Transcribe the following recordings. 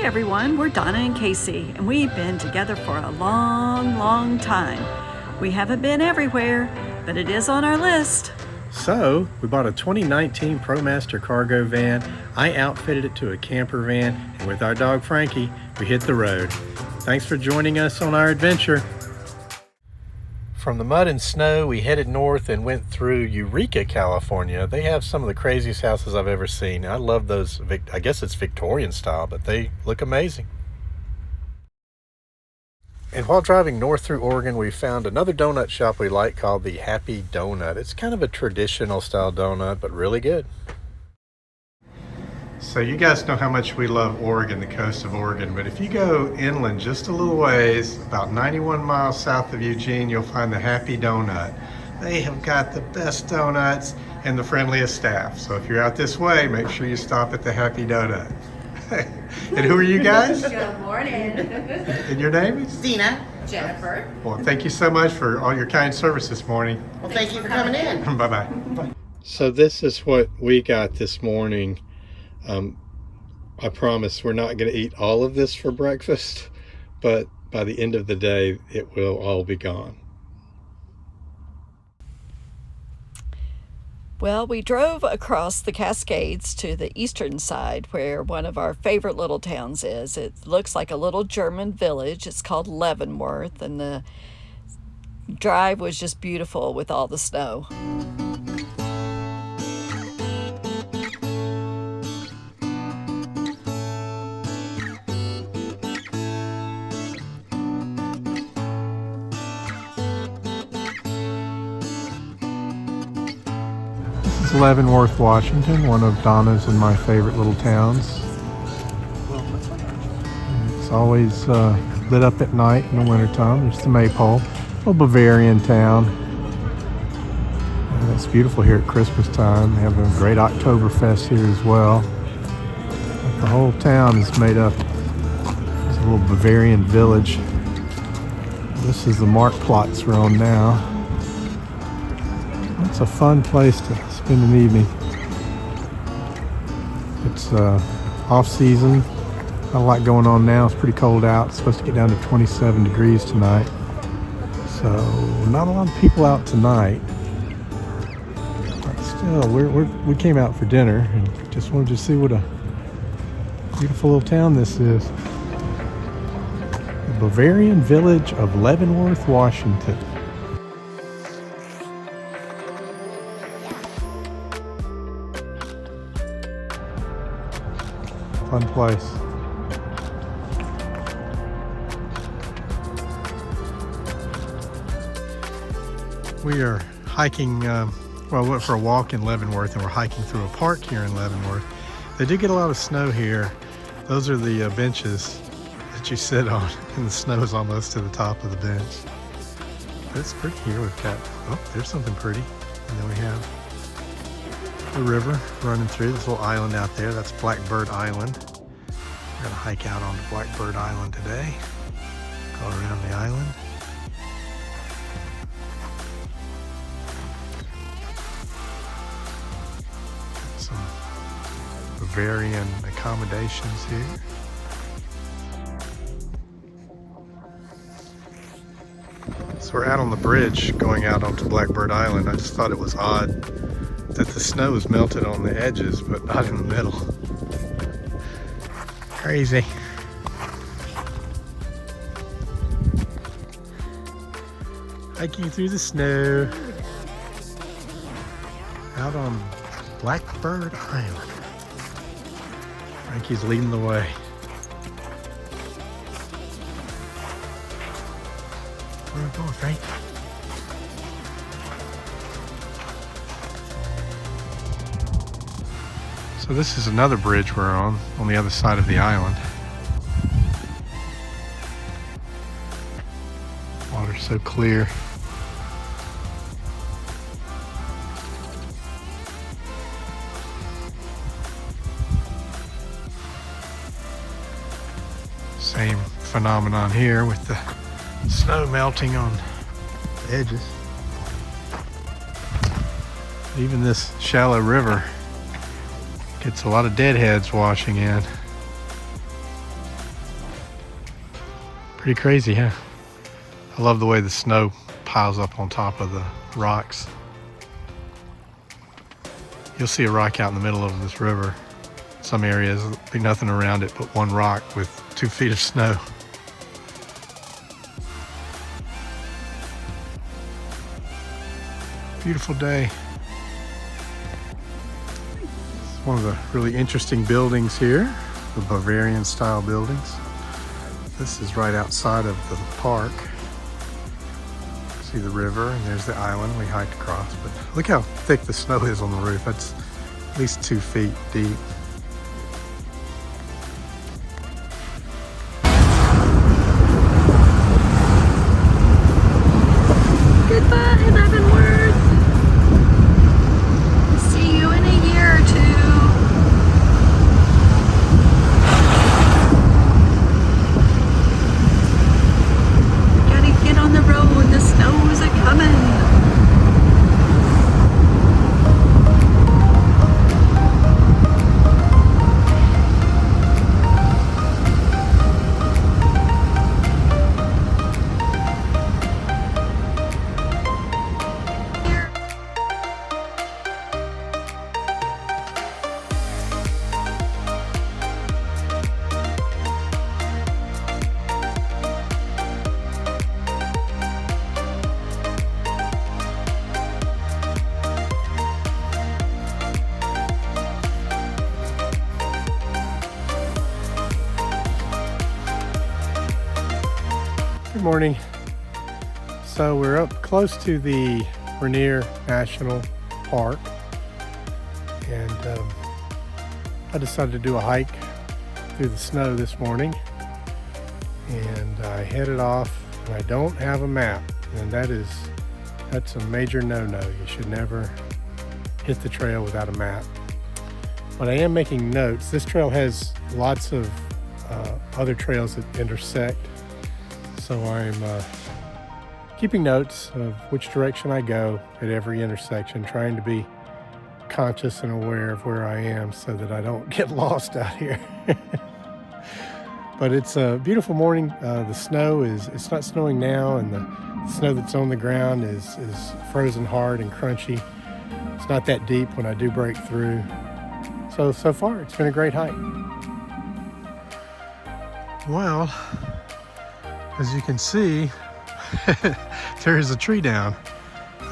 everyone, we're Donna and Casey, and we've been together for a long time. We haven't been everywhere, but it is on our list. So, we bought a 2019 ProMaster cargo van. I outfitted it to a camper van, and with our dog Frankie, we hit the road. Thanks for joining us on our adventure. From the mud and snow, we headed north and went through Eureka, California. They have some of the craziest houses I've ever seen. I love those, I guess it's Victorian style, but they look amazing. And while driving north through Oregon, we found another donut shop we like called the Happy Donut. It's kind of a traditional style donut, but really good. So you guys know how much we love Oregon, the coast of Oregon, but if you go inland just a little ways, about 91 miles south of Eugene, you'll find the Happy Donut. They have got the best donuts and the friendliest staff. So if you're out this way, make sure you stop at the Happy Donut. And who are you guys? Good morning. And your name is? Dina. Jennifer. Well, thank you so much for all your kind service this morning. Well, thank you for coming in. Bye-bye. So this is what we got this morning. I promise we're not going to eat all of this for breakfast, but by the end of the day, it will all be gone. Well, we drove across the Cascades to the eastern side where one of our favorite little towns is. It looks like a little German village. It's called Leavenworth, and the drive was just beautiful with all the snow. This is Leavenworth, Washington, one of Donna's and my favorite little towns. It's always lit up at night in the wintertime. There's the maypole, little Bavarian town. And it's beautiful here at Christmas time. They have a great Oktoberfest here as well. But the whole town is made up as a little Bavarian village. This is the Marktplatz we're on now. It's a fun place to spend an evening. It's off season. Not a lot going on now. It's pretty cold out. It's supposed to get down to 27 degrees tonight. So not a lot of people out tonight. But still, we came out for dinner and just wanted to see what a beautiful little town this is. The Bavarian village of Leavenworth, Washington. Fun place. We are hiking, we went for a walk in Leavenworth and we're hiking through a park here in Leavenworth. They do get a lot of snow here. Those are the benches that you sit on, and the snow is almost to the top of the bench. But it's pretty here. We've got, oh, there's something pretty. And then we have the river running through this little island out there. That's Blackbird Island. We're gonna hike out onto Blackbird Island today. Go around the island. Got some Bavarian accommodations here. So we're out on the bridge going out onto Blackbird Island. I just thought it was odd that the snow is melted on the edges, but not in the middle. Crazy. Hiking through the snow out on Blackbird Island. Frankie's leading the way. Where are we going, Frank? So this is another bridge we're on the other side of the island. Water's so clear. Same phenomenon here with the snow melting on the edges. Even this shallow river gets a lot of deadheads washing in. Pretty crazy, huh? I love the way the snow piles up on top of the rocks. You'll see a rock out in the middle of this river. Some areas there'll be nothing around it but one rock with 2 feet of snow. Beautiful day. It's one of the really interesting buildings here, the Bavarian style buildings. This is right outside of the park. See the river, and there's the island we hiked across. But look how thick the snow is on the roof. That's at least 2 feet deep. Goodbye, Leavenworth. See you in a year or two. Gotta get on the road. The snows are coming. Good morning. So we're up close to the Rainier National Park, and I decided to do a hike through the snow this morning, and I headed off, and I don't have a map, and that's a major no-no. You should never hit the trail without a map. But I am making notes. This trail has lots of other trails that intersect. So I'm keeping notes of which direction I go at every intersection, trying to be conscious and aware of where I am so that I don't get lost out here. But it's a beautiful morning. The snow it's not snowing now, and the snow that's on the ground is frozen hard and crunchy. It's not that deep when I do break through. So far it's been a great hike. Well, as you can see, there is a tree down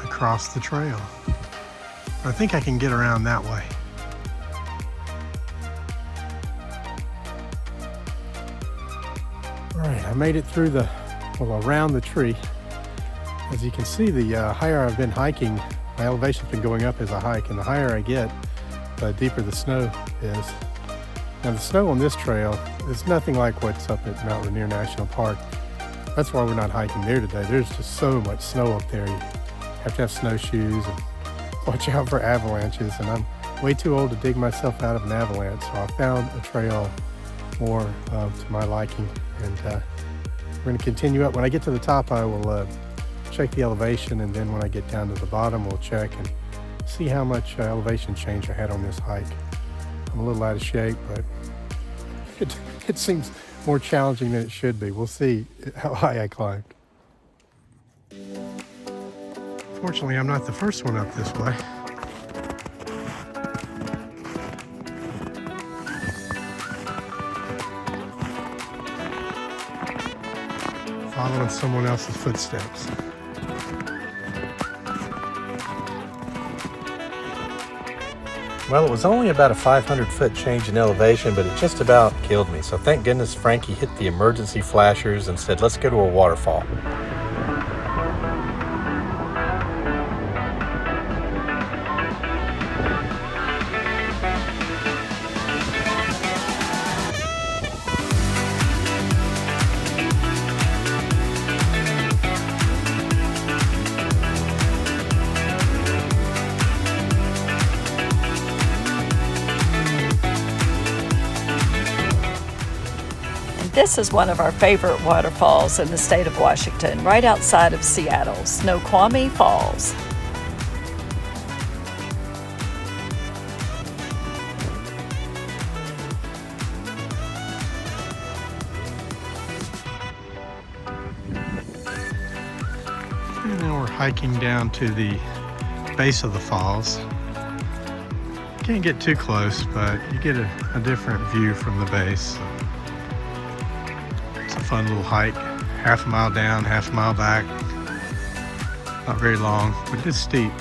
across the trail. I think I can get around that way. All right, I made it through around the tree. As you can see, the higher I've been hiking, my elevation's been going up as I hike, and the higher I get, the deeper the snow is. Now the snow on this trail is nothing like what's up at Mount Rainier National Park. That's why we're not hiking there today. There's just so much snow up there. You have to have snowshoes and watch out for avalanches. And I'm way too old to dig myself out of an avalanche. So I found a trail more to my liking. And we're going to continue up. When I get to the top, I will check the elevation. And then when I get down to the bottom, we'll check and see how much elevation change I had on this hike. I'm a little out of shape, but it seems more challenging than it should be. We'll see how high I climbed. Fortunately, I'm not the first one up this way. Following someone else's footsteps. Well, it was only about a 500-foot change in elevation, but it just about killed me. So thank goodness Frankie hit the emergency flashers and said, let's go to a waterfall. This is one of our favorite waterfalls in the state of Washington, right outside of Seattle, Snoqualmie Falls. hiking down to the base of the falls. Can't get too close, but you get a different view from the base. So it's a fun little hike. Half a mile down, half a mile back. Not very long, but it's steep.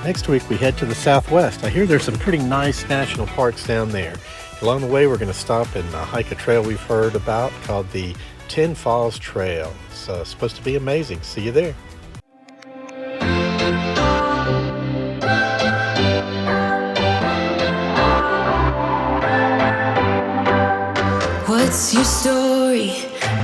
Next week we head to the southwest. I hear there's some pretty nice national parks down there. Along the way we're going to stop and hike a trail we've heard about called the Tin Falls Trail. It's supposed to be amazing. See you there. What's your story?